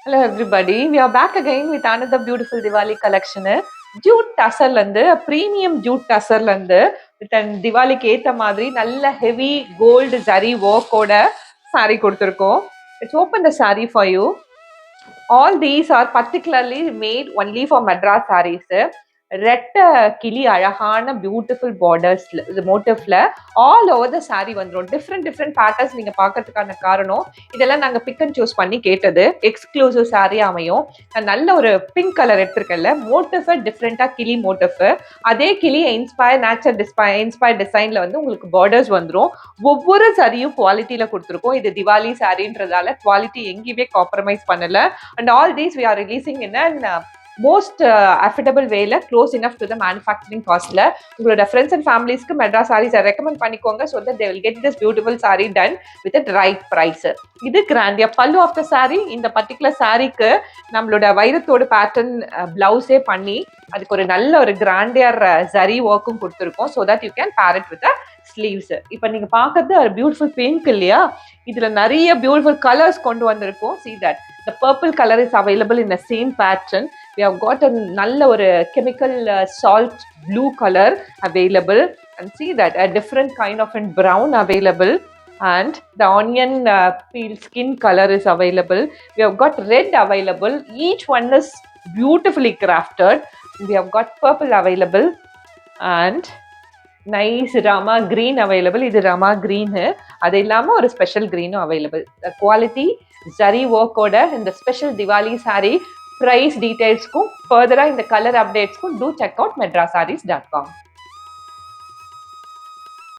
Hello everybody, we are back again with another beautiful Diwali collection. Jute tussar வந்து premium jute tussar வந்து with an Diwaliக்கு ஏத்த மாதிரி நல்ல heavy gold zari work ஓட saree கொடுத்திருக்கோம். Let's open the saree for you. All these are particularly made only for Madras sarees. ரெட்ட கிளி அழகான பியூட்டிஃபுல் பார்டர்ஸ் மோட்டிவ்ல ஆல் ஓவர் த சாரி வந்துடும். டிஃப்ரெண்ட் பேட்டர்ன்ஸ் நீங்க பாக்கிறதுக்கான காரணம் இதெல்லாம் நாங்க பிக் அண்ட் சூஸ் பண்ணி கேட்டது. எக்ஸ்க்ளூசிவ் சாரி அமையும். நான் நல்ல ஒரு பிங்க் கலர் எடுத்திருக்கேன்ல, மோட்டிவ் டிஃப்ரெண்டா கிளி மோட்டிவ், அதே கிளி இன்ஸ்பயர் நேச்சர் இன்ஸ்பயர் டிசைன்ல வந்து உங்களுக்கு பார்டர்ஸ் வந்துடும். ஒவ்வொரு சாரியும் குவாலிட்டியில கொடுத்துருக்கோம். இது திவாலி சாரின்றதால குவாலிட்டி எங்கேயுமே காம்ப்ரமைஸ் பண்ணல. And all these we are releasing in most affordable value, close enough to the manufacturing காஸ்ட்ல. உங்களோட ஃப்ரெண்ட்ஸ் அண்ட் ஃபேமிலிஸ்க்கு மெட்ராஸ் சாரீஸை ரெக்கமெண்ட் பண்ணிக்கோங்க. So that they will get this beautiful sari done with at right price. இது கிராண்டியா pallu of the sari. இந்த particular சாரிக்கு நம்மளோட வைரத்தோட பேட்டர்ன் பிளவுஸே பண்ணி அதுக்கு ஒரு நல்ல ஒரு கிராண்டியர் ஜரி ஒர்க்கும் கொடுத்துருக்கோம். ஸோ தட் யூ கேன் பேர் இட் வித் ஸ்லீவ்ஸ். இப்போ நீங்க பார்க்கறது ஒரு பியூட்டிஃபுல் பிங்க் இல்லையா, இதுல நிறைய பியூட்டிஃபுல் கலர்ஸ் கொண்டு வந்திருக்கோம். See that the purple color is available in the same pattern. We have got a நல்ல ஒரு chemical salt blue color available, and see that a different kind of a brown available, and the onion peel skin color is available. We have got red available. Each one is beautifully crafted. We have got purple available and nice Rama green available. இது Rama green. அது இல்லாம ஒரு ஸ்பெஷல் greenும் available. The quality zari work ஓட இந்த ஸ்பெஷல் Diwali saree price detailsக்கும் further இந்த color updatesக்கும் do check out madrasarees.com.